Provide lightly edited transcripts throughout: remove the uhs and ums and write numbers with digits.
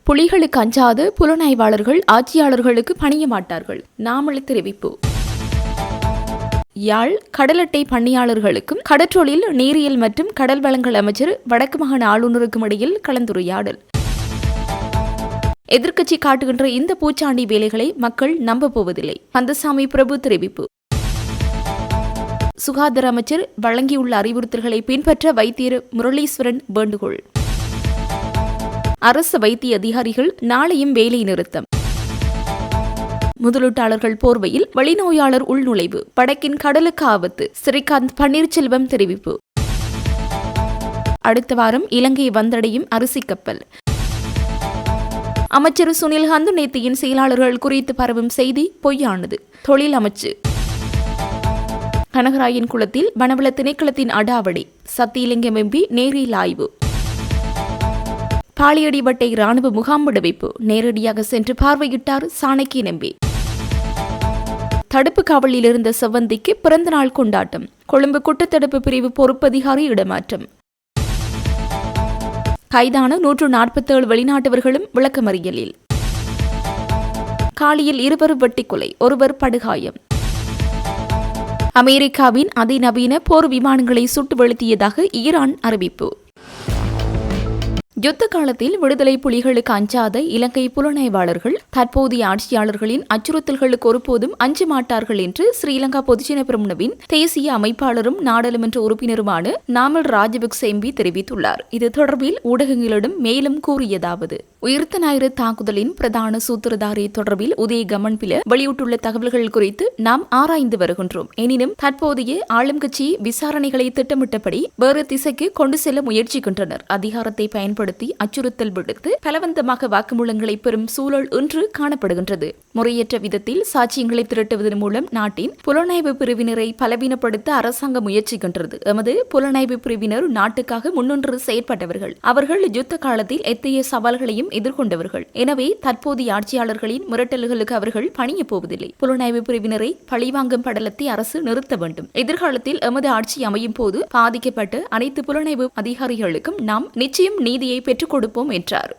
புலிகளுக்கு அஞ்சாது புலனாய்வாளர்கள் ஆட்சியாளர்களுக்கு பணிய மாட்டார்கள். நாமல் தெரிவிப்பு. யாழ் கடல் அட்டை பணியாளர்களுக்கும் கடற்றொழில் நீரியல் மற்றும் கடல் வளங்கள் அமைச்சர் வடக்கு மாகாண ஆளுநருக்கும் இடையில் கலந்துரையாடல். எதிர்க்கட்சி காட்டுகின்ற இந்த பூச்சாண்டி வேலைகளை மக்கள் நம்ப போவதில்லை. கந்தசாமி பிரபு தெரிவிப்பு. சுகாதார அமைச்சர் வழங்கியுள்ள அறிவுறுத்தல்களை பின்பற்ற வைத்தியர் முரளீஸ்வரன் வேண்டுகோள். அரசு வைத்திய அதிகாரிகள் நாளையும் வேலை நிறுத்தம். முதலீட்டாளர்கள் போர்வையில் வெளிநோயாளர் உள்நுழைவு, வடக்கின் கடலுக்கு ஆபத்து. ஸ்ரீகாந்த் பன்னீர்செல்வம் தெரிவிப்பு. அடுத்த வாரம் இலங்கை வந்தடையும் அரிசி கப்பல். அமைச்சர் சுனில் ஹந்துநேத்தியின் செயலாளர்கள் குறித்து பரவும் செய்தி பொய்யானது. தொழில் அமைச்சு. கனகராயன் குளத்தில் வனவள திணைக்களத்தின் அடாவடி. சத்தியலிங்கம் எம்பி நேரில் ஆய்வு. பாலியடிவட்டை ராணுவ முகாம் விடுவிப்பு. நேரடியாக சென்று பார்வையிட்டார் சாணக்கியன் எம்பி. தடுப்பு காவலில் இருந்த செவ்வந்திக்கு பிறந்தநாள் கொண்டாட்டம். கொழும்பு குற்றத்தடுப்பு பிரிவு பொறுப்பதிகாரி இடமாற்றம். கைதான 147 வெளிநாட்டவர்களும் விளக்கமறியலில். காலியில் 2 வெட்டிக்கொலை, 1 படுகாயம். அமெரிக்காவின் அதிநவீன போர் விமானங்களை சுட்டு வீழ்த்தியதாக ஈரான் அறிவிப்பு. யுத்த காலத்தில் விடுதலை புலிகளுக்கு அஞ்சாத இலங்கை புலனாய்வாளர்கள் தற்போதைய ஆட்சியாளர்களின் அச்சுறுத்தல்களுக்கு ஒருபோதும் அஞ்ச மாட்டார்கள் என்று ஸ்ரீலங்கா பொதுஜன பெரமுனவின் தேசிய அமைப்பாளரும் நாடாளுமன்ற உறுப்பினருமான நாமல் ராஜபக்ச எம்பி தெரிவித்துள்ளார். இது தொடர்பில் ஊடகங்களிடம் மேலும் கூறியதாவது: உயிர்த்த ஞாயிறு தாக்குதலின் பிரதான சூத்திரதாரி தொடர்பில் உதய கமன்பில வெளியிட்டுள்ள தகவல்கள் குறித்து நாம் ஆராய்ந்து வருகின்றோம். எனினும் தற்போதைய ஆளும் கட்சி விசாரணைகளை திட்டமிட்டபடி வேறு திசைக்கு கொண்டு செல்ல முயற்சிக்கின்றனர். அதிகாரத்தை பயன்படுத்தி அச்சுறுத்தல் விடுத்து பலவந்தமாக வாக்குமூலங்களை பெறும் சூழல் இன்று காணப்படுகின்றது. முறையற்ற விதத்தில் சாட்சியங்களை திரட்டுவதன் மூலம் நாட்டின் புலனாய்வு பிரிவினரை பலவீனப்படுத்த அரசாங்கம் முயற்சிக்கின்றது. எமது புலனாய்வு பிரிவினர் நாட்டுக்காக முன்னின்று செயற்பட்டவர்கள். அவர்கள் யுத்த காலத்தில் எத்தகைய சவால்களையும் எதிர்கொண்டவர்கள். எனவே தற்போதைய ஆட்சியாளர்களின் மிரட்டல்களுக்கு அவர்கள் பணிய போவதில்லை. புலனாய்வு பிரிவினரை பழிவாங்கும் படலத்தை அரசு நிறுத்த வேண்டும். எதிர்காலத்தில் எமது ஆட்சி அமையும் போது பாதிக்கப்பட்ட அனைத்து புலனாய்வு அதிகாரிகளுக்கும் நாம் நிச்சயம் நீதியை பெற்றுக் கொடுப்போம் என்றார்.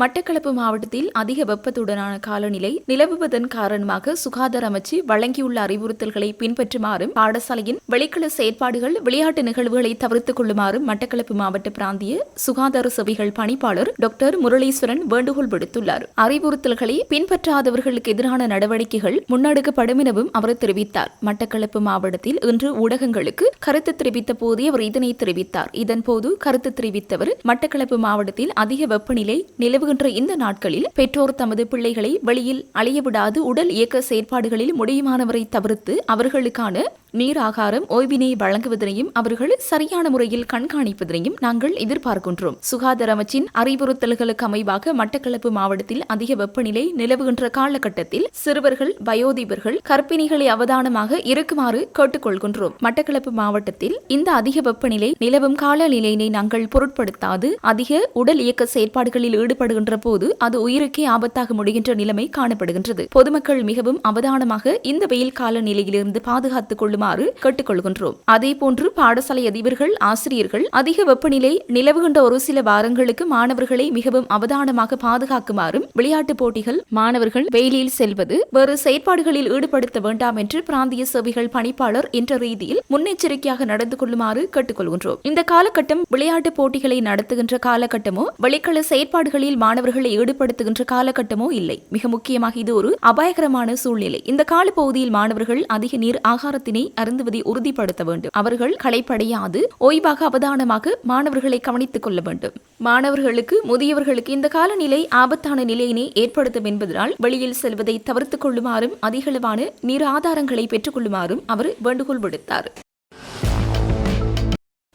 மட்டக்களப்பு மாவட்டத்தில் அதிக வெப்பத்துடனான காலநிலை நிலவுவதன் காரணமாக சுகாதார அமைச்சு வழங்கியுள்ள அறிவுறுத்தல்களை பின்பற்றுமாறும் பாடசாலையின் வெளிக்கள செயற்பாடுகள் விளையாட்டு நிகழ்வுகளை தவிர்த்துக் கொள்ளுமாறும் மட்டக்களப்பு மாவட்ட பிராந்திய சுகாதார சேவைகள் பணிப்பாளர் டாக்டர் முரளீஸ்வரன் வேண்டுகோள் விடுத்துள்ளார். அறிவுறுத்தல்களை பின்பற்றாதவர்களுக்கு எதிரான நடவடிக்கைகள் முன்னெடுக்கப்படும் எனவும் அவர் தெரிவித்தார். மட்டக்களப்பு மாவட்டத்தில் இன்று ஊடகங்களுக்கு கருத்து தெரிவித்த போதே அவர் இதனை தெரிவித்தார். இதன்போது கருத்து தெரிவித்தவர் மட்டக்களப்பு மாவட்டத்தில் அதிக வெப்பநிலை நிலவு இந்த நாட்களில் பெற்றோர் தமது பிள்ளைகளை வெளியில் அலையவிடாது உடல் இயக்க செயற்பாடுகளில் முடியுமானவரை தவிர்த்து அவர்களுக்கான நீர் ஆகாரம் ஓய்வினை வழங்குவதனையும் அவர்கள் சரியான முறையில் கண்காணிப்பதனையும் நாங்கள் எதிர்பார்க்கின்றோம். சுகாதார அமைச்சின் அறிவுறுத்தல்களுக்கு அமைவாக மட்டக்களப்பு மாவட்டத்தில் அதிக வெப்பநிலை நிலவுகின்ற காலகட்டத்தில் சிறுவர்கள், வயோதிபர்கள், கர்ப்பிணிகளை அவதானமாக இருக்குமாறு கேட்டுக்கொள்கின்றோம். மட்டக்களப்பு மாவட்டத்தில் இந்த அதிக வெப்பநிலை நிலவும் காலநிலையினை நாங்கள் பொருட்படுத்தாது அதிக உடல் இயக்க செயற்பாடுகளில் ஈடுபடுகின்ற போது அது உயிருக்கே ஆபத்தாக முடிகின்ற நிலைமை காணப்படுகின்றது. பொதுமக்கள் மிகவும் அவதானமாக இந்த வெயில் கால நிலையிலிருந்து பாதுகாத்துக் கொள்ளும் கேட்டுக்கொள்கின்றோம். அதேபோன்று பாடசாலை அதிபர்கள், ஆசிரியர்கள் அதிக வெப்பநிலை நிலவுகின்ற ஒரு சில வாரங்களுக்கு மாணவர்களை மிகவும் அவதானமாக பாதுகாக்குமாறும் விளையாட்டுப் போட்டிகள், மாணவர்கள் வெயிலில் செல்வது, வேறு செயற்பாடுகளில் ஈடுபடுத்த வேண்டாம் என்று பிராந்திய சேவைகள் பணிப்பாளர் என்ற ரீதியில் முன்னெச்சரிக்கையாக நடந்து கொள்ளுமாறு கேட்டுக்கொள்கின்றோம். இந்த காலகட்டம் விளையாட்டுப் போட்டிகளை நடத்துகின்ற காலகட்டமோ வெளிக்கள செயற்பாடுகளில் மாணவர்களை ஈடுபடுத்துகின்ற காலகட்டமோ இல்லை. மிக முக்கியமாக இது ஒரு அபாயகரமான சூழ்நிலை. இந்த காலப்பகுதியில் மாணவர்கள் அதிக நீர் ஆகாரத்தினை அருந்துவதை உறுதிப்படுத்த வேண்டும். அவர்கள் களைப்படையாது ஓய்வாக அவதானமாக மாணவர்களை கவனித்துக் கொள்ள வேண்டும். மாணவர்களுக்கு, முதியவர்களுக்கு இந்த காலநிலை ஆபத்தான நிலையினை ஏற்படுத்தும் என்பதனால் வெளியில் செல்வதை தவிர்த்துக் கொள்ளுமாறும் அதிகளவான நீர் ஆதாரங்களை பெற்றுக் கொள்ளுமாறும் அவர் வேண்டுகோள் விடுத்தார்.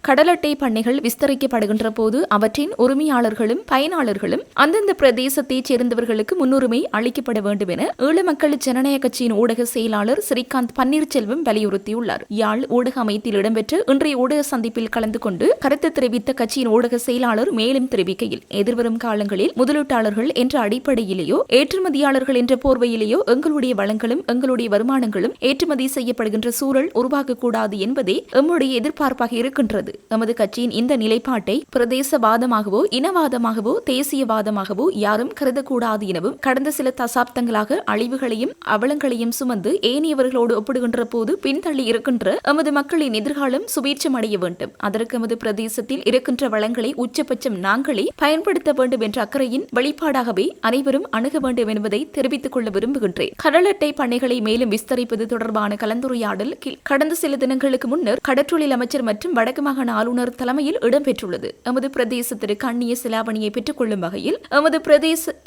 கடல் அட்டை பண்ணைகள் விஸ்தரிக்கப்படுகின்ற போது அவற்றின் உரிமையாளர்களும் பயனாளர்களும் அந்தந்த பிரதேசத்தைச் சேர்ந்தவர்களுக்கு முன்னுரிமை அளிக்கப்பட வேண்டும் என ஈழ மக்கள் ஜனநாயக கட்சியின் ஊடக செயலாளர் ஸ்ரீகாந்த் பன்னீர்செல்வம் வலியுறுத்தியுள்ளார். யாழ் ஊடக அமைப்பில் இடம்பெற்ற இன்றைய ஊடக சந்திப்பில் கலந்து கொண்டு கருத்து தெரிவித்த கட்சியின் ஊடக செயலாளர் மேலும் தெரிவிக்கையில், எதிர்வரும் காலங்களில் முதலீட்டாளர்கள் என்ற அடிப்படையிலேயோ ஏற்றுமதியாளர்கள் என்ற போர்வையிலேயோ எங்களுடைய வளங்களும் எங்களுடைய வருமானங்களும் ஏற்றுமதி செய்யப்படுகின்ற சூழல் உருவாகக்கூடாது என்பதே எம்முடைய எதிர்பார்ப்பாக இருக்கின்றது. எமது கட்சியின் இந்த நிலைப்பாட்டை பிரதேசவாதமாகவோ இனவாதமாகவோ தேசியவாதமாகவோ யாரும் கருதக்கூடாது எனவும் கடந்த சில தசாப்தங்களாக அழிவுகளையும் அவலங்களையும் சுமந்து ஏனையவர்களோடு ஒப்பிடுகின்ற போது பின்தள்ளி இருக்கின்ற எமது மக்களின் எதிர்காலம் சுபீட்சம் அடைய வேண்டும். அதற்கு எமது பிரதேசத்தில் இருக்கின்ற வளங்களை உச்சபட்சம் நாங்களே பயன்படுத்த வேண்டும் என்ற அக்கறையின் வெளிப்பாடாகவே அனைவரும் அணுக வேண்டும் என்பதை தெரிவித்துக் கொள்ள விரும்புகின்றேன். கடல் அட்டை பண்ணைகளை மேலும் விஸ்தரிப்பது தொடர்பான கலந்துரையாடல் கடந்த சில தினங்களுக்கு முன்னர் கடற்றொழில் அமைச்சர் மற்றும் வடக்கு மாகாண ஆளுநர் தலைமையில் இடம்பெற்றுள்ளது. எமது பிரதேசத்திற்கு அந்நிய செலாவணியை பெற்றுக் கொள்ளும் வகையில்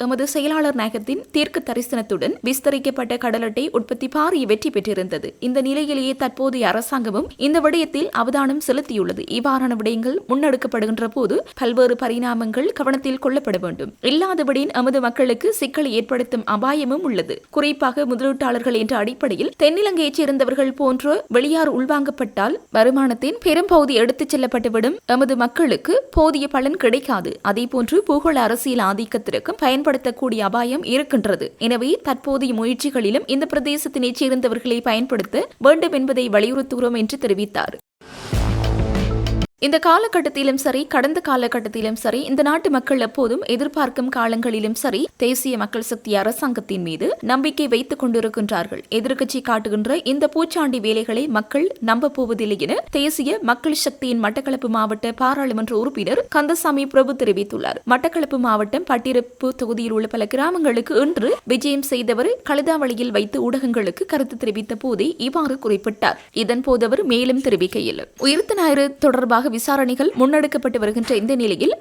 எமது செயலாளர் நாயகத்தின் தீர்க்க தரிசனத்துடன் விஸ்தரிக்கப்பட்ட கடல் அட்டை உற்பத்தி பாரிய வெற்றி பெற்றிருந்தது. இந்த நிலையிலேயே தற்போதைய அரசாங்கமும் இந்த விடயத்தில் அவதானம் செலுத்தியுள்ளது. இவ்வாறான விடயங்கள் முன்னெடுக்கப்படுகின்ற போது பல்வேறு பரிணாமங்கள் கவனத்தில் கொள்ளப்பட வேண்டும். இல்லாதபடியின் எமது மக்களுக்கு சிக்கலை ஏற்படுத்தும் அபாயமும் உள்ளது. குறிப்பாக முதலீட்டாளர்கள் என்ற அடிப்படையில் தென்னிலங்கையைச் சேர்ந்தவர்கள் போன்ற வெளியார் உள்வாங்கப்பட்டால் வருமானத்தின் பெரும்பகுதி எடுத்துச் செல்லப்பட்டுவிடும். எமது மக்களுக்கு போதிய பலன் கிடைக்காது. அதேபோன்று பூகோள அரசியல் ஆதிக்கத்திற்கும் பயன்படுத்தக்கூடிய அபாயம் இருக்கின்றது. எனவே தற்போதைய முயற்சிகளிலும் இந்த பிரதேசத்தினைச் சேர்ந்தவர்களை பயன்படுத்த வேண்டும் என்பதை வலியுறுத்துகிறோம் என்று தெரிவித்தார். இந்த காலகட்டத்திலும் சரி, கடந்த காலகட்டத்திலும் சரி, இந்த நாட்டு மக்கள் எப்போதும் எதிர்பார்க்கும் காலங்களிலும் சரி, தேசிய மக்கள் சக்தி அரசாங்கத்தின் மீது நம்பிக்கை வைத்துக் கொண்டிருக்கின்றார்கள். எதிர்க்கட்சி காட்டுகின்ற இந்த பூச்சாண்டி வேலைகளை மக்கள் நம்ப போவதில்லை என தேசிய மக்கள் சக்தியின் மட்டக்களப்பு மாவட்ட பாராளுமன்ற உறுப்பினர் கந்தசாமி பிரபு தெரிவித்துள்ளார். மட்டக்களப்பு மாவட்டம் பட்டிருப்பு தொகுதியில் உள்ள பல கிராமங்களுக்கு இன்று விஜயம் செய்தவர் கழுதாவளியில் வைத்து ஊடகங்களுக்கு கருத்து தெரிவித்த போதே இவ்வாறு குறிப்பிட்டார். இதன்போது அவர் மேலும் தெரிவிக்கையில், உயிர்த்த ஞாயிறு தொடர்பாக விசாரணைகள் முன்னெடுக்கப்பட்டு வருகின்ற இந்த நிலையில்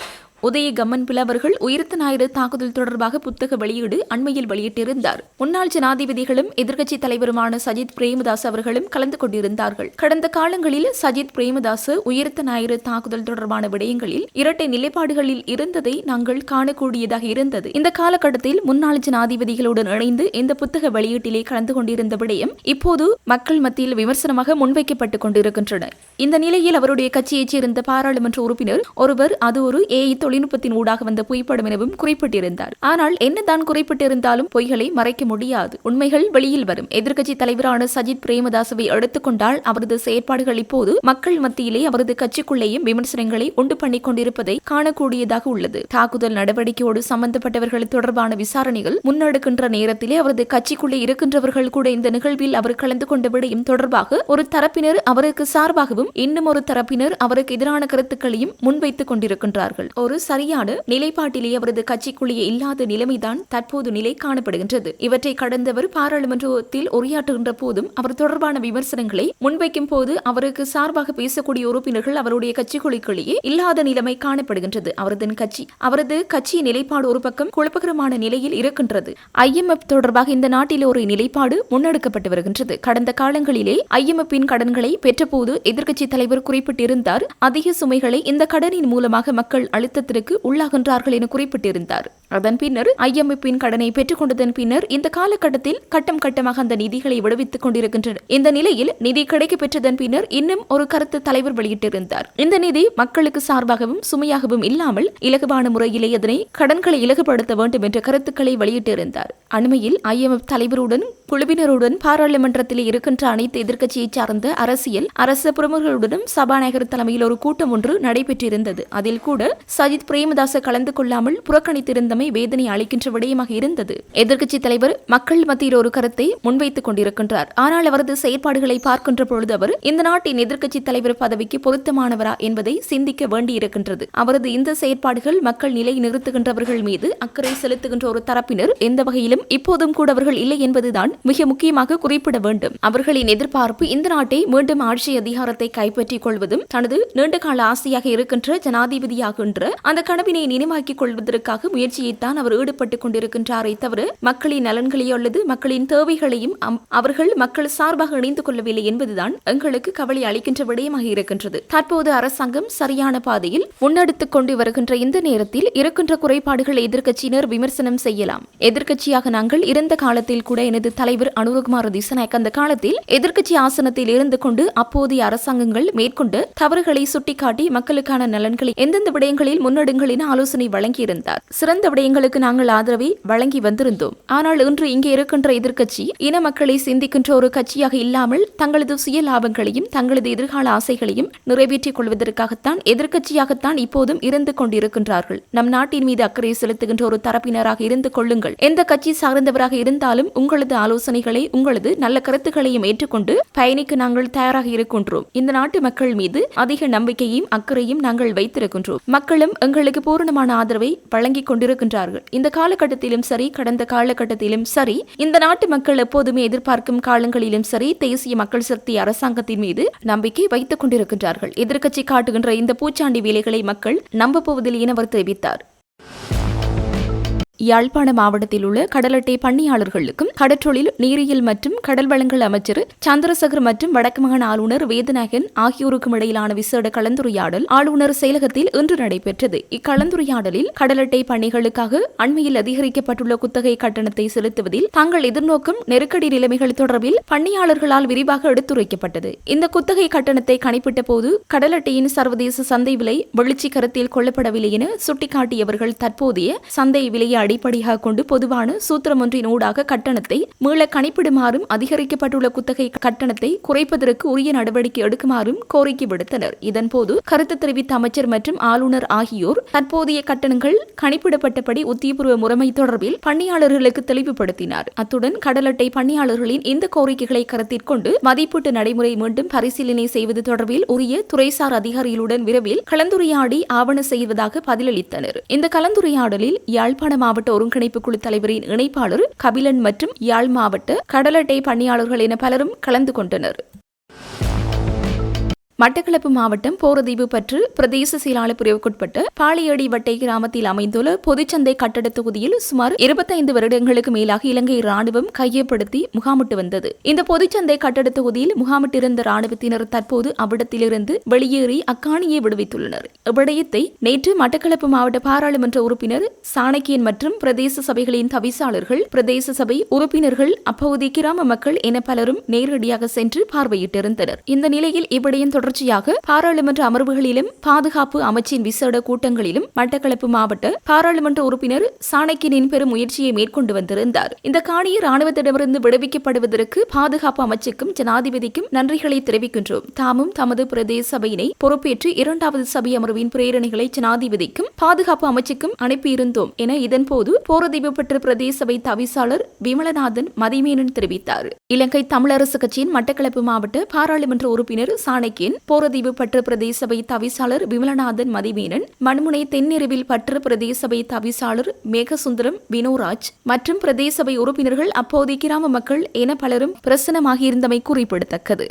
உதய கம்மன்பில் அவர்கள் உயிர்த்த ஞாயிறு தாக்குதல் தொடர்பாக புத்தக வெளியீடு அண்மையில் வெளியிட்டிருந்தார். முன்னாள் ஜனாதிபதிகளும் எதிர்க்கட்சித் தலைவருமான சஜித் பிரேமதாஸ் அவர்களும் கலந்து கொண்டிருந்தார்கள். கடந்த காலங்களில் சஜித் பிரேமதாஸ் உயிர்த்த ஞாயிறு தாக்குதல் தொடர்பான விடயங்களில் இரட்டை நிலைப்பாடுகளில் இருந்ததை நாங்கள் காணக்கூடியதாக இருந்தது. இந்த காலகட்டத்தில் முன்னாள் ஜனாதிபதிகளுடன் இணைந்து இந்த புத்தக வெளியீட்டிலே கலந்து கொண்டிருந்த விடயம் இப்போது மக்கள் மத்தியில் விமர்சனமாக முன்வைக்கப்பட்டுக் கொண்டிருக்கின்றன. இந்த நிலையில் அவருடைய கட்சியைச் சேர்ந்த பாராளுமன்ற உறுப்பினர் ஒருவர் அது ஒரு ஏஐ தொழில்நுட்பத்தின் ஊடாக வந்த பொய்ப்படம் எனவும் குறிப்பிட்டிருந்தார். ஆனால் என்னதான் குறிப்பிட்டிருந்தாலும் பொய்களை மறைக்க முடியாது. உண்மைகள் வெளியில் வரும். எதிர்க்கட்சி தலைவரான சஜித் பிரேமதாசவை எடுத்துக்கொண்டால் அவரது செயற்பாடுகள் இப்போது மக்கள் மத்தியிலே அவரது கட்சிக்குள்ளேயும் விமர்சனங்களை உண்டு பண்ணிக் கொண்டிருப்பதை காணக்கூடியதாக உள்ளது. தாக்குதல் நடவடிக்கையோடு சம்பந்தப்பட்டவர்கள் தொடர்பான விசாரணைகள் முன்னெடுக்கின்ற நேரத்திலே அவரது கட்சிக்குள்ளே இருக்கின்றவர்கள் கூட இந்த நிகழ்வில் அவர் கலந்து கொண்ட விடயம் தொடர்பாக ஒரு தரப்பினர் அவருக்கு சார்பாகவும் இன்னும் ஒரு தரப்பினர் அவருக்கு எதிரான கருத்துக்களையும் முன்வைத்துக் கொண்டிருக்கின்றார்கள். ஒரு சரியான நிலைப்பாட்டிலே அவரது கட்சிக்குள்ளேயே இல்லாத நிலைமைதான் தற்போது நிலை காணப்படுகின்றது. இவற்றை கடந்தவர் பாராளுமன்றத்தில் உரையாற்றுகின்ற போதும் அவர் தொடர்பான விமர்சனங்களை முன்வைக்கும் போது அவருக்கு சார்பாக பேசக்கூடிய உறுப்பினர்கள் அவருடைய கட்சிக்குழுக்களேயே இல்லாத நிலைமை காணப்படுகின்றது. அவரது கட்சி நிலைப்பாடு ஒரு பக்கம் குழப்பகரமான நிலையில் இருக்கின்றது. IMF தொடர்பாக இந்த நாட்டில் ஒரு நிலைப்பாடு முன்னெடுக்கப்பட்டு வருகின்றது. கடந்த காலங்களிலே IMF-இன் கடன்களை பெற்றபோது எதிர்க்கட்சி தலைவர் குறிப்பிட்டிருந்தார், அதிக சுமைகளை இந்த கடனின் மூலமாக மக்கள் அழுத்தத்திற்கு உள்ளாகின்றார்கள் என குறிப்பிட்டிருந்தார். அதன் பின்னர் IMF-இன் கடனை பெற்றுக் கொண்டதன் பின்னர் இந்த காலகட்டத்தில் கட்டம் கட்டமாக அந்த நிதிகளை விடுவித்துக் கொண்டிருக்கின்றனர். இந்த நிலையில் நிதி கிடைக்க பெற்றதன் பின்னர் இன்னும் ஒரு கருத்து தலைவர் வெளியிட்டிருந்தார். இந்த நிதி மக்களுக்கு சார்பாகவும் சுமையாகவும் இல்லாமல் இலகுவான முறையிலே அதனை கடன்களை இலகுபடுத்த வேண்டும் என்ற கருத்துக்களை வெளியிட்டிருந்தார். அண்மையில் IMF தலைவருடன் குழுவினருடன் பாராளுமன்றத்தில் இருக்கின்ற அனைத்து எதிர்க்கட்சியை சார்ந்த அரசு பிரமுகர்களுடனும் சபாநாயகர் தலைமையில் ஒரு கூட்டம் ஒன்று நடைபெற்றிருந்தது. அதில் கூட சஜித் பிரேமதாச கலந்து கொள்ளாமல் புறக்கணித்திருந்தமை வேதனை அளிக்கின்ற விடயமாக இருந்தது. எதிர்க்கட்சி தலைவர் மக்கள் மத்தியில் ஒரு கருத்தை முன்வைத்துக் கொண்டிருக்கின்றார். ஆனால் அவரது செயற்பாடுகளை பார்க்கின்ற பொழுது அவர் இந்த நாட்டின் எதிர்க்கட்சி தலைவர் பதவிக்கு பொருத்தமானவரா என்பதை சிந்திக்க வேண்டியிருக்கின்றது. அவரது இந்த செயற்பாடுகள் மக்கள் நிலை நிறுத்துகின்றவர்கள் மீது அக்கறை செலுத்துகின்ற ஒரு தரப்பினர் எந்த வகையிலும் இப்போதும் கூட அவர்கள் இல்லை என்பதுதான் மிக முக்கியமாக குறிப்பிட வேண்டும். அவர்களின் எதிர்பார்ப்பு இந்த நாட்டை மீண்டும் ஆட்சி அதிகாரத்தை கைப்பற்றிக் கொள்வதும் தனது நீண்டகால ஆசையாக இருக்கின்ற ஜனாதிபதியாகின்ற அந்த கனவினை நினைவாக்கிக் கொள்வதற்காக முயற்சியைத்தான் அவர் ஈடுபட்டுக் கொண்டிருக்கின்றாரே தவிர மக்களின் நலன்களையோ அல்லது மக்களின் தேவைகளையும் அவர்கள் மக்கள் சார்பாக இணைந்து கொள்ளவில்லை என்பதுதான் எங்களுக்கு கவலை அளிக்கின்ற விடயமாக இருக்கின்றது. தற்போது அரசாங்கம் சரியான பாதையில் முன்னெடுத்துக் கொண்டு வருகின்ற இந்த நேரத்தில் இருக்கின்ற குறைபாடுகளை எதிர்க்கட்சியினர் விமர்சனம் செய்யலாம். எதிர்க்கட்சியாக நாங்கள் இருந்த காலத்தில் கூட எனது தலைவர் அனுரகுமார திசாநாயக்க அந்த காலத்தில் எதிர்க்கட்சி ஆசனத்தில் இருந்து கொண்டு அப்போதைய அரசாங்கங்கள் மேற்கொண்ட தவறுகளை சுட்டிக்காட்டி மக்களுக்கான நலன்களை எந்தெந்த விடயங்களில் முன்னெடுங்கள் என ஆலோசனை வழங்கியிருந்தார். சிறந்த விடயங்களுக்கு நாங்கள் ஆதரவை வழங்கி வந்திருந்தோம். ஆனால் இன்று இங்கே இருக்கின்ற எதிர்க்கட்சி இன மக்களை சிந்திக்கின்ற ஒரு கட்சியாக இல்லாமல் தங்களது சுய லாபங்களையும் தங்களது எதிர்கால ஆசைகளையும் நிறைவேற்றிக் கொள்வதற்காகத்தான் எதிர்க்கட்சியாகத்தான் இப்போதும் இருந்து கொண்டிருக்கின்றார்கள். நம் நாட்டின் மீது அக்கறை செலுத்துகின்ற ஒரு தரப்பினராக இருந்து கொள்ளுங்கள். எந்த கட்சி சார்ந்தவராக இருந்தாலும் உங்களது ஆலோசனைகளை உங்களது நல்ல கருத்துக்களையும் ஏற்றுக்கொண்டு பயணிக்க நாங்கள் தயாராக இருக்கின்றோம். இந்த நாட்டு மக்கள் மீது அதிக நம்பிக்கையும் அக்கறையும் நாங்கள் வைத்திருக்கின்றோம். மக்களும் எங்களுக்கு பூரணமான ஆதரவை வழங்கிக் கொண்டிருக்கின்றார்கள். இந்த காலகட்டத்திலும் சரி, கடந்த காலகட்டத்திலும் சரி, இந்த நாட்டு மக்கள் எப்போதுமே எதிர்பார்க்கும் காலங்களிலும் சரி, தேசிய மக்கள் சக்தி அரசாங்கத்தின் மீது நம்பிக்கை வைத்துக் கொண்டிருக்கின்றார்கள். எதிர்க்கட்சி காட்டுகின்ற இந்த பூச்சாண்டி வேலைகளை மக்கள் நம்ப போவதில் என அவர் தெரிவித்தார். யாழ்ப்பாண மாவட்டத்தில் உள்ள கடல் அட்டை பணியாளர்களுக்கும் கடற்றொழில் நீரியல் மற்றும் கடல் வளங்கள் அமைச்சர் சந்திரசேகர் மற்றும் வடக்கு மாகாண ஆளுநர் வேதநாயகன் ஆகியோருக்கும் இடையிலான விசேட கலந்துரையாடல் ஆளுநர் செயலகத்தில் இன்று நடைபெற்றது. இக்கலந்துரையாடலில் கடல் அட்டை பணிகளுக்காக அண்மையில் அதிகரிக்கப்பட்டுள்ள குத்தகை கட்டணத்தை செலுத்துவதில் தாங்கள் எதிர்நோக்கும் நெருக்கடி நிலைமைகள் தொடர்பில் பணியாளர்களால் விரிவாக எடுத்துரைக்கப்பட்டது. இந்த குத்தகை கட்டணத்தை கணிப்பிட்ட போது கடல் அட்டையின் சர்வதேச சந்தை விலை வெளிச்சி கருத்தில் கொள்ளப்படவில்லை என சுட்டிக்காட்டியவர்கள் தற்போதைய சந்தை விலையை அடிப்படையாக கொண்டு பொதுவான சூத்திரம் ஒன்றின் ஊடாக கட்டணத்தை மீள கணிப்பிடுமாறும் அதிகரிக்கப்பட்டுள்ள குத்தகை கட்டணத்தை குறைப்பதற்கு உரிய நடவடிக்கை எடுக்குமாறும் கோரிக்கை விடுத்தனர். இதன்போது கருத்து தெரிவித்த அமைச்சர் மற்றும் ஆளுநர் ஆகியோர் தற்போதைய கட்டணங்கள் கணிப்பிடப்பட்டபடி உத்தியபூர்வ முறைமை தொடர்பில் பணியாளர்களுக்கு தெளிவுபடுத்தினார். அத்துடன் கடல் அட்டை பணியாளர்களின் இந்த கோரிக்கைகளை கருத்தில் கொண்டு மதிப்பீட்டு நடைமுறை மீண்டும் பரிசீலனை செய்வது தொடர்பில் உரிய துறைசார் அதிகாரிகளுடன் விரைவில் கலந்துரையாடி ஆவண செய்வதாக பதிலளித்தனர். இந்த கலந்துரையாடலில் யாழ்ப்பாண மாவட்ட ஒருங்கிணைப்பு குழு தலைவரின் இணைப்பாளர் கபிலன் மற்றும் யாழ் மாவட்ட கடல் அட்டை பணியாளர்கள் என பலரும் கலந்து கொண்டனர். மட்டக்களப்பு மாவட்டம் போரதீவு பற்று பிரதேச செயலாளர் பிரிவுக்குட்பட்ட பாலியடி வட்டை கிராமத்தில் அமைந்துள்ள பொதுச்சந்தை கட்டட தொகுதியில் சுமார் 25 வருடங்களுக்கு மேலாக இலங்கை ராணுவம் கையப்படுத்தி முகாமிட்டு வந்தது. இந்த பொதுச்சந்தை கட்டட தொகுதியில் முகாமிட்டிருந்த ராணுவத்தினர் தற்போது அவ்விடத்திலிருந்து வெளியேறி அக்காணியை விடுவித்துள்ளனர். இவ்விடயத்தை நேற்று மட்டக்களப்பு மாவட்ட பாராளுமன்ற உறுப்பினர் சாணக்கியன் மற்றும் பிரதேச சபைகளின் தவிசாளர்கள், பிரதேச சபை உறுப்பினர்கள், அப்பகுதி கிராம மக்கள் என பலரும் நேரடியாக சென்று பார்வையிட்டிருந்தனர். இந்த நிலையில் இவ்விடயம் தொடர்ச்சியாக பாராளுமன்ற அமர்வுகளிலும் பாதுகாப்பு அமைச்சின் விசேட கூட்டங்களிலும் மட்டக்களப்பு மாவட்ட பாராளுமன்ற உறுப்பினர் சாணக்கியனின் பெரும் முயற்சியை மேற்கொண்டு வந்திருந்தார். இந்த காணியை ராணுவத்திடமிருந்து விடுவிக்கப்படுவதற்கு பாதுகாப்பு அமைச்சுக்கும் ஜனாதிபதிக்கும் நன்றிகளை தெரிவிக்கின்றோம். தாமும் தமது பிரதேச சபையினை பொறுப்பேற்று 2வது சபை அமர்வின் பிரேரணைகளை ஜனாதிபதிக்கும் பாதுகாப்பு அமைச்சுக்கும் அனுப்பியிருந்தோம் என இதன்போது போரதீவு பெற்ற பிரதேச சபை தவிசாளர் விமலநாதன் மதிமேனன் தெரிவித்தார். இலங்கை தமிழரசு கட்சியின் மட்டக்களப்பு மாவட்ட பாராளுமன்ற உறுப்பினர் சாணக்கியன், போரதீவு பற்று பிரதேச சபை தவிசாளர் விமலநாதன் மதிமேனன், மண்முனை தென்னிரவில் பற்று பிரதேச சபை தவிசாளர் மேகசுந்தரம் வினோராஜ் மற்றும் பிரதேச சபை உறுப்பினர்கள், அப்போதைய கிராம மக்கள் என பலரும் பிரசன்னமாகியிருந்தமை குறிப்பிடத்தக்கது.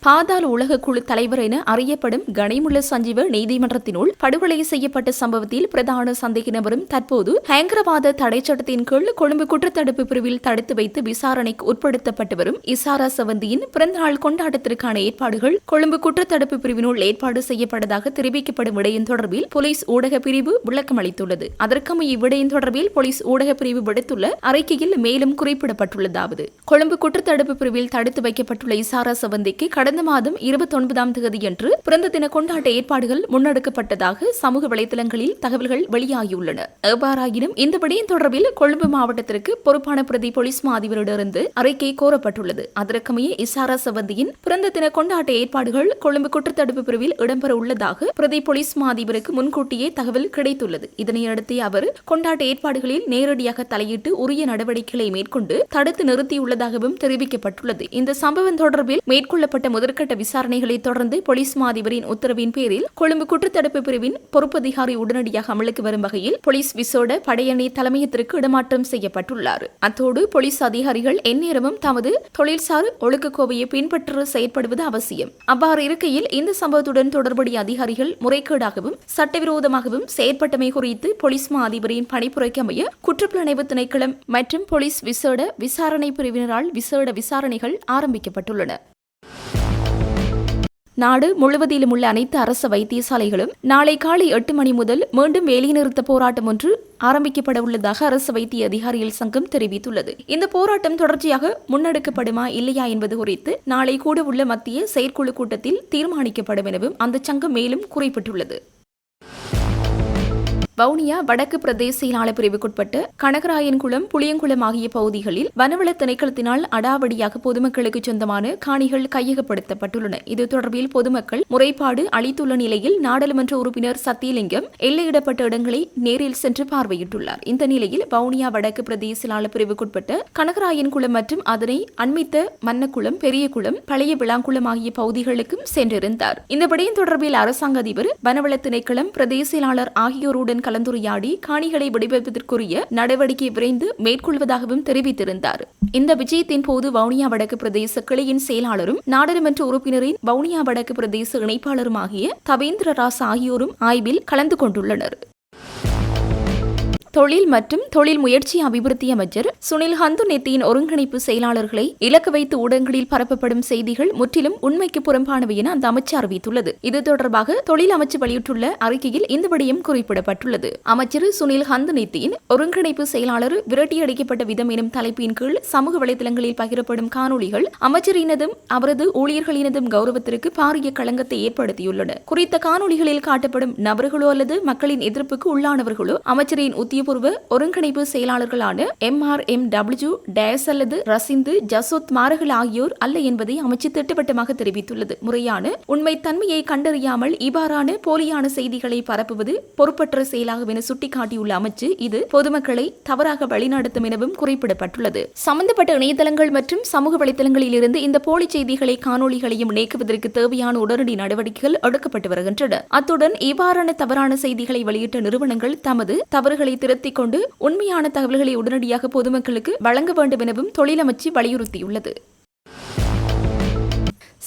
பாதாள உலக குழு தலைவர் என அறியப்படும் கனிமுல்ல சஞ்சீவ நீதிமன்றத்தினுள் படுகொலை செய்யப்பட்ட சம்பவத்தில் பிரதான சந்தேக நபரும் தற்போது பயங்கரவாத தடை சட்டத்தின் கீழ் கொழும்பு குற்றத்தடுப்பு பிரிவில் தடுத்து வைத்து விசாரணைக்கு உட்படுத்தப்பட்டு வரும் இசாரா சவந்தியின் பிறந்தநாள் கொண்டாட்டத்திற்கான ஏற்பாடுகள் கொழும்பு குற்றத்தடுப்பு பிரிவினுள் ஏற்பாடு செய்யப்பட்டதாக தெரிவிக்கப்படும் விடயம் தொடர்பில் போலீஸ் ஊடக பிரிவு விளக்கம் அளித்துள்ளது. அதற்கமைய இவ்விடயம் தொடர்பில் போலீஸ் ஊடக பிரிவு விடுத்துள்ள அறிக்கையில் மேலும் குறிப்பிடப்பட்டுள்ளதாவது: கொழும்பு குற்றத்தடுப்பு பிரிவில் தடுத்து வைக்கப்பட்டுள்ள இசாரா சவந்திக்கு கடந்த மாதம் 29ஆம் தேதியன்று பிறந்த தின கொண்டாட்ட ஏற்பாடுகள் முன்னெடுக்கப்பட்டதாக சமூக வலைதளங்களில் தகவல்கள் வெளியாகியுள்ளன. எவ்வாறாயினும் இந்த விடயம் தொடர்பில் கொழும்பு மாவட்டத்திற்கு பொறுப்பான பிரதி போலீஸ் மா அதிபரிடமிருந்து அறிக்கை கோரப்பட்டுள்ளது. அதற்கமைய இசாரா சவந்தியின் பிறந்த தின கொண்டாட்ட ஏற்பாடுகள் கொழும்பு குற்றத்தடுப்பு பிரிவில் இடம்பெற உள்ளதாக பிரதி போலீஸ் மா அதிபருக்கு முன்கூட்டியே தகவல் கிடைத்துள்ளது. இதனையடுத்து அவர் கொண்டாட்ட ஏற்பாடுகளில் நேரடியாக தலையிட்டு உரிய நடவடிக்கைகளை மேற்கொண்டு தடுத்து நிறுத்தியுள்ளதாகவும் தெரிவிக்கப்பட்டுள்ளது. இந்த சம்பவம் தொடர்பில் மேற்கொள்ளப்பட்ட முதற்கட்ட விசாரணைகளை தொடர்ந்து போலீஸ் மா அதிபரின் உத்தரவின் பேரில் கொழும்பு குற்றத்தடுப்பு பிரிவின் பொறுப்பதிகாரி உடனடியாக அமலுக்கு வரும் வகையில் போலீஸ் விசேட படையணி தலைமையகத்திற்கு இடமாற்றம் செய்யப்பட்டுள்ளார். அத்தோடு போலீஸ் அதிகாரிகள் எந்நேரமும் தமது தொழில்சார் ஒழுக்கக்கோவையை பின்பற்ற செயற்படுவது அவசியம். அவ்வாறு இருக்கையில் இந்த சம்பவத்துடன் தொடர்புடைய அதிகாரிகள் முறைகேடாகவும் சட்டவிரோதமாகவும் செயற்பட்டமை குறித்து போலீஸ் மா அதிபரின் பணிப்புரைக்கு அமைய குற்றப்புலனாய்வு திணைக்களம் மற்றும் போலீஸ் விசேட விசாரணை பிரிவினரால் விசேட விசாரணைகள் ஆரம்பிக்கப்பட்டுள்ளன. நாடு முழுவதிலும் உள்ள அனைத்து அரசு வைத்தியசாலைகளும் நாளை காலை 8 மணி முதல் மீண்டும் வேலைநிறுத்த போராட்டம் ஒன்று ஆரம்பிக்கப்பட உள்ளதாக அரசு வைத்திய அதிகாரிகள் சங்கம் தெரிவித்துள்ளது. இந்த போராட்டம் தொடர்ச்சியாக முன்னெடுக்கப்படுமா இல்லையா என்பது குறித்து நாளை கூட உள்ள மத்திய செயற்குழு கூட்டத்தில் தீர்மானிக்கப்படும் எனவும் அந்த சங்கம் மேலும் குறிப்பிட்டுள்ளது. வவுனியா வடக்கு பிரதேச செயலாளர் பிரிவுக்குட்பட்ட கனகராயன்குளம், புளியங்குளம் ஆகிய பகுதிகளில் வனவள திணைக்களத்தினால் அடாவடியாக பொதுமக்களுக்கு சொந்தமான காணிகள் கையகப்படுத்தப்பட்டுள்ளன. இது தொடர்பில் பொதுமக்கள் முறைப்பாடு அளித்துள்ள நிலையில் நாடாளுமன்ற உறுப்பினர் சத்தியலிங்கம் எல்லையிடப்பட்ட இடங்களை நேரில் சென்று பார்வையிட்டுள்ளார். இந்த நிலையில் வவுனியா வடக்கு பிரதேச செயலாளர் பிரிவுக்குட்பட்ட கனகராயன்குளம் மற்றும் அதனை அண்மித்த மன்னக்குளம், பெரியகுளம், பழைய விளாங்குளம் ஆகிய பகுதிகளுக்கும் சென்றிருந்தார். இந்த விடயம் தொடர்பில் அரசாங்க அதிபர், வனவள திணைக்களம், பிரதேச செயலாளர் ஆகியோருடன் கலந்துரையாடி காணிகளை விடுவிப்பதற்குரிய நடவடிக்கை விரைந்து மேற்கொள்வதாகவும் தெரிவித்திருந்தார். இந்த விஜயத்தின் போது வவுனியா வடக்கு பிரதேச கிளையின் செயலாளரும் நாடாளுமன்ற உறுப்பினரின் வவுனியா வடக்கு பிரதேச இணைப்பாளருமாகிய தவேந்திரராஸ் ஆகியோரும் ஆய்வில் கலந்து கொண்டுள்ளனர். தொழில் மற்றும் தொழில் முயற்சி அபிவிருத்தி அமைச்சர் சுனில் ஹந்துநெத்தியின் ஒருங்கிணைப்பு செயலாளர்களை இலக்கு வைத்து ஊடகங்களில் பரப்பப்படும் செய்திகள் முற்றிலும் உண்மைக்கு புறம்பானவை என அந்த அமைச்சு அறிவித்துள்ளது. இது தொடர்பாக தொழில் அமைச்சு வெளியிட்டுள்ள அறிக்கையில் இந்த விடயம் குறிப்பிடப்பட்டுள்ளது. அமைச்சர் சுனில் ஹந்துநெத்தியின் ஒருங்கிணைப்பு செயலாளர் விரட்டியடிக்கப்பட்ட விதம் எனும் தலைப்பின் கீழ் சமூக வலைதளங்களில் பகிரப்படும் காணொலிகள் அமைச்சரினதும் அவரது ஊழியர்களினதும் கௌரவத்திற்கு பாரிய களங்கத்தை ஏற்படுத்தியுள்ளன. குறித்த காணொலிகளில் காட்டப்படும் நபர்களோ அல்லது மக்களின் எதிர்ப்புக்கு உள்ளானவர்களோ அமைச்சரின் உத்தியோகபூர்வ ஒருங்கிணைப்பு செயலாளர்களான MRMW டேஸ் அல்லது ரசிந்து ஜசோத் மாரகல் ஆகியோர் அல்ல என்பதை அமைச்சு திட்டவட்டமாக தெரிவித்துள்ளது. முறையான உண்மை தன்மையை கண்டறியாமல் இவ்வாறான போலியான செய்திகளை பரப்புவது பொறுப்பற்ற செயலாகும் என சுட்டிக்காட்டியுள்ள அமைச்சு இது பொதுமக்களை தவறாக வழிநடத்தும் எனவும் குறிப்பிடப்பட்டுள்ளது. சம்பந்தப்பட்ட இணையதளங்கள் மற்றும் சமூக வலைதளங்களில் இருந்து இந்த போலி செய்திகளை, காணொலிகளையும் நீக்குவதற்கு தேவையான உடனடி நடவடிக்கைகள் எடுக்கப்பட்டு வருகின்றன. அத்துடன் இவ்வாறான தவறான செய்திகளை வெளியிட்ட நிறுவனங்கள் தமது தவறுகளை திருத்திக் கொண்டு உண்மையான தகவல்களை உடனடியாக பொதுமக்களுக்கு வழங்க வேண்டும் எனவும் தொழிலமைச்சு வலியுறுத்தியுள்ளது.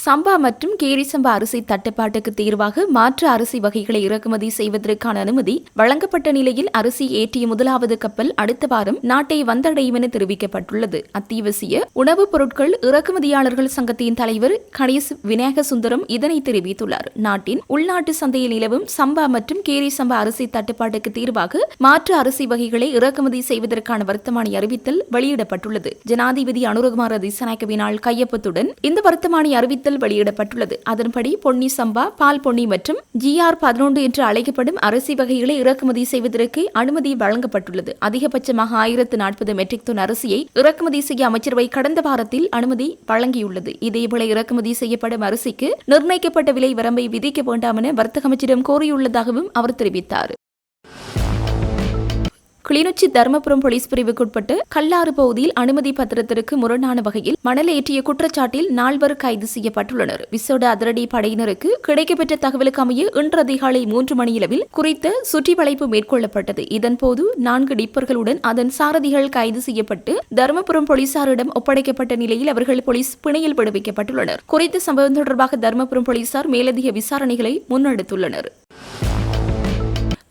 சம்பா மற்றும் கேரி சம்பா அரிசி தட்டுப்பாட்டுக்கு தீர்வாக மாற்று அரிசி வகைகளை இறக்குமதி செய்வதற்கான அனுமதி வழங்கப்பட்ட நிலையில் அரிசி ஏற்றிய முதலாவது கப்பல் அடுத்த வாரம் நாட்டை வந்தடையும் என தெரிவிக்கப்பட்டுள்ளது. அத்தியாவசிய உணவுப் பொருட்கள் இறக்குமதியாளர்கள் சங்கத்தின் தலைவர் கணேஷ் விநாயக சுந்தரம் இதனை தெரிவித்துள்ளார். நாட்டின் உள்நாட்டு சந்தையில் நிலவும் சம்பா மற்றும் கேரி சம்பா அரிசி தட்டுப்பாட்டுக்கு தீர்வாக மாற்று அரிசி வகைகளை இறக்குமதி செய்வதற்கான வர்த்தமானி அறிவித்தல் வெளியிடப்பட்டுள்ளது. ஜனாதிபதி அனுரகுமார திசாநாயக்கவினால் கையொப்பத்துடன் இந்த வர்த்தமானி அறிவித்தல் வெளியிடப்பட்டுள்ளது. அதன்படி பொன்னி சம்பா, பால் பொன்னி மற்றும் GR11 என்று அழைக்கப்படும் அரிசி வகைகளை இறக்குமதி செய்வதற்கு அனுமதி வழங்கப்பட்டுள்ளது. அதிகபட்சமாக 1040 மெட்ரிக் டன் அரிசியை இறக்குமதி செய்ய அமைச்சரவை கடந்த வாரத்தில் அனுமதி வழங்கியுள்ளது. இதேவேளை இறக்குமதி செய்யப்படும் அரிசிக்கு நிர்ணயிக்கப்பட்ட விலை வரம்பை விதிக்க வேண்டாம் என வர்த்தக அமைச்சரிடம் கோரியுள்ளதாகவும் அவர் தெரிவித்தார். கிளிநொச்சி தர்மபுரம் போலீஸ் பிரிவுக்குட்பட்டு கல்லாறு பகுதியில் அனுமதி பத்திரத்திற்கு முரணான வகையில் மணல் ஏற்றிய குற்றச்சாட்டில் 4 கைது செய்யப்பட்டுள்ளனர். விசேட அதிரடி படையினருக்கு கிடைக்கப்பெற்ற தகவலுக்கு அமைய இன்று அதிகாலை 3 மணியளவில் குறித்த சுற்றி வளைப்பு மேற்கொள்ளப்பட்டது. இதன்போது 4 டிப்பர்களுடன் அதன் சாரதிகள் கைது செய்யப்பட்டு தர்மபுரம் போலீசாரிடம் ஒப்படைக்கப்பட்ட நிலையில் அவர்கள் போலீஸ் பிணையில் விடுவிக்கப்பட்டுள்ளனர். குறித்த சம்பவம் தொடர்பாக தர்மபுரம் போலீசார் மேலதிக விசாரணைகளை முன்னெடுத்துள்ளனர்.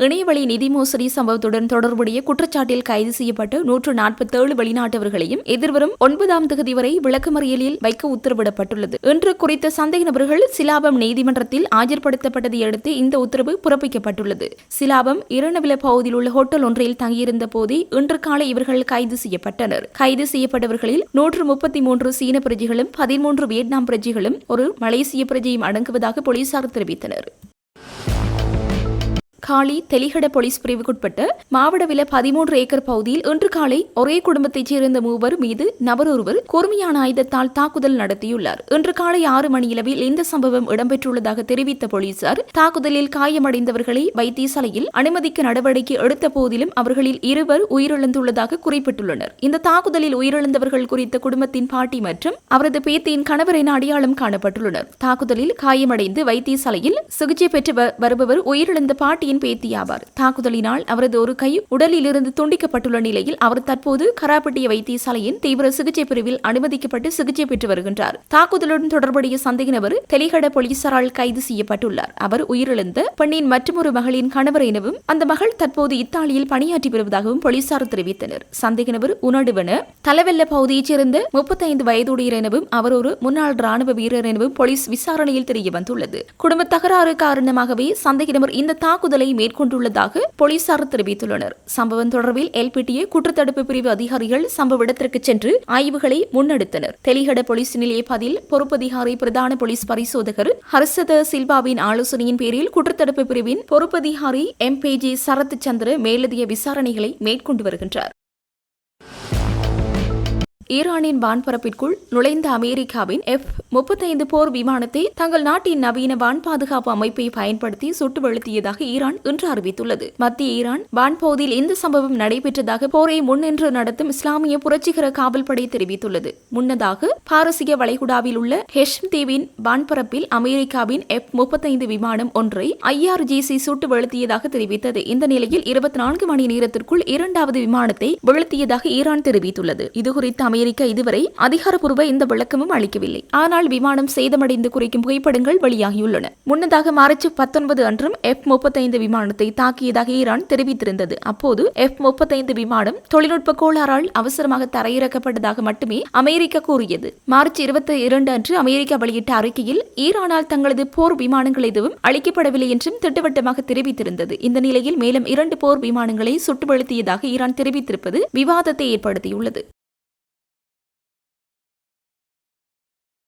இணையவழி நிதி மோசடி சம்பவத்துடன் தொடர்புடைய குற்றச்சாட்டில் கைது செய்யப்பட்டு 147 வெளிநாட்டவர்களையும் எதிர்வரும் 9ஆம் தேதி வரை விளக்கமறியலில் வைக்க உத்தரவிடப்பட்டுள்ளது. இன்று குறித்த சந்தேக நபர்கள் சிலாபம் நீதிமன்றத்தில் ஆஜர்படுத்தப்பட்டதை அடுத்து இந்த உத்தரவு பிறப்பிக்கப்பட்டுள்ளது. சிலாபம் இரண்டவில பகுதியில் உள்ள ஹோட்டல் ஒன்றில் தங்கியிருந்த போதே இன்று காலை இவர்கள் கைது செய்யப்பட்டனர். கைது செய்யப்பட்டவர்களில் 133 சீன பிரஜைகளும் 13 வியட்நாம் பிரஜைகளும் ஒரு மலேசிய பிரஜையும் அடங்குவதாக போலீசார் தெரிவித்தனர். காலி தெலிகட போலீஸ் பிரிவுக்குட்பட்ட மாவடவில 13 ஏக்கர் பகுதியில் இன்று காலை ஒரே குடும்பத்தைச் சேர்ந்த 3 மீது நபர் ஒருவர் கூர்மையான ஆயுதத்தால் தாக்குதல் நடத்தியுள்ளார். இன்று காலை 6 மணியளவில் இந்த சம்பவம் இடம்பெற்றுள்ளதாக தெரிவித்த போலீசார் தாக்குதலில் காயமடைந்தவர்களை வைத்தியசாலையில் அனுமதிக்க நடவடிக்கை எடுத்த போதிலும் அவர்களில் 2 உயிரிழந்துள்ளதாக குறிப்பிட்டுள்ளனர். இந்த தாக்குதலில் உயிரிழந்தவர்கள் குறித்த குடும்பத்தின் பாட்டி மற்றும் அவரது பேத்தியின் கணவர் என அடையாளம் காணப்பட்டுள்ளனர். தாக்குதலில் காயமடைந்து வைத்தியசாலையில் சிகிச்சை பெற்று வருபவர் உயிரிழந்த பாட்டியின் பேத்தியாவார். தாக்குதலினால் அவரது ஒரு கை உடலில் இருந்து துண்டிக்கப்பட்டுள்ள நிலையில் அவர் தற்போது கராப்பட்டிய வைத்தியசாலையின் தீவிர சிகிச்சை பிரிவில் அனுமதிக்கப்பட்டு சிகிச்சை பெற்று வருகின்றார். தாக்குதலுடன் தொடர்புடைய சந்தேக நபர் தெலிகட போலீசாரால் கைது செய்யப்பட்டுள்ளார். அவர் உயிரிழந்த பெண்ணின் மற்றொரு மகளின் கணவர் எனவும் அந்த மகள் தற்போது இத்தாலியில் பணியாற்றி வருவதாகவும் போலீசார் தெரிவித்தனர். சந்தேக நபர் உணடுவன தலவெல்ல பகுதியைச் சேர்ந்த 35 வயதுடையர் எனவும் அவர் ஒரு முன்னாள் ராணுவ வீரர் எனவும் போலீஸ் விசாரணையில் தெரிய வந்துள்ளது. குடும்ப தகராறு காரணமாகவே சந்தேக நபர் இந்த தாக்குதல் தாக்குதலை மேற்கொண்டுள்ளதாக போலீசார் தெரிவித்துள்ளனர். சம்பவம் தொடர்பில் எல்பிட்டிய குற்றத்தடுப்பு பிரிவு அதிகாரிகள் சம்பவ இடத்திற்கு சென்று ஆய்வுகளை முன்னெடுத்தனர். தெலிகட போலீஸ் நிலைய பதில் பொறுப்பதிகாரி பிரதான போலீஸ் பரிசோதகர் ஹர்ஷத சில்வாவின் ஆலோசனையின் பேரில் குற்றத்தடுப்பு பிரிவின் பொறுப்பதிகாரி MPG சரத் சந்திர மேலதிக விசாரணைகளை மேற்கொண்டு வருகின்றார். ஈரானின் வான்பரப்பிற்குள் நுழைந்த அமெரிக்காவின் F-35 போர் விமானத்தை தங்கள் நாட்டின் நவீன வான் பாதுகாப்பு அமைப்பை பயன்படுத்தி சுட்டு வீழ்த்தியதாக ஈரான் இன்று அறிவித்துள்ளது. மத்திய ஈரான் வான்பகுதியில் இந்த சம்பவம் நடைபெற்றதாக போரை முன்னின்று நடத்தும் இஸ்லாமிய புரட்சிகர காவல்படை தெரிவித்துள்ளது. முன்னதாக பாரசீக வளைகுடாவில் உள்ள ஹெஷ்ம் தீவின் வான்பரப்பில் அமெரிக்காவின் F-35 விமானம் ஒன்றை IRGC சுட்டு வீழ்த்தியதாக தெரிவித்தது. இந்த நிலையில் 24 மணி நேரத்திற்குள் இரண்டாவது விமானத்தை வீழ்த்தியதாக ஈரான் தெரிவித்துள்ளது. இதுகுறித்து அமெரிக்கா இதுவரை அதிகாரப்பூர்வ இந்த விளக்கமும் அளிக்கவில்லை. ஆனால் விமானம் சேதமடைந்து குறிக்கும் புகைப்படங்கள் வெளியாகியுள்ளன. முன்னதாக மார்ச் 19 அன்றும் F-35 விமானத்தை தாக்கியதாக ஈரான் தெரிவித்திருந்தது. அப்போது F-35 விமானம் தொழில்நுட்ப கோளாறால் அவசரமாக தரையிறக்கப்பட்டதாக மட்டுமே அமெரிக்கா கூறியது. மார்ச் 22 அன்று அமெரிக்கா வெளியிட்ட அறிக்கையில் ஈரானால் தங்களது போர் விமானங்கள் எதுவும் அளிக்கப்படவில்லை என்றும் திட்டவட்டமாக தெரிவித்திருந்தது. இந்த நிலையில் மேலும் 2 போர் விமானங்களை சுட்டு வீழ்த்தியதாக ஈரான் தெரிவித்திருப்பது விவாதத்தை ஏற்படுத்தியுள்ளது.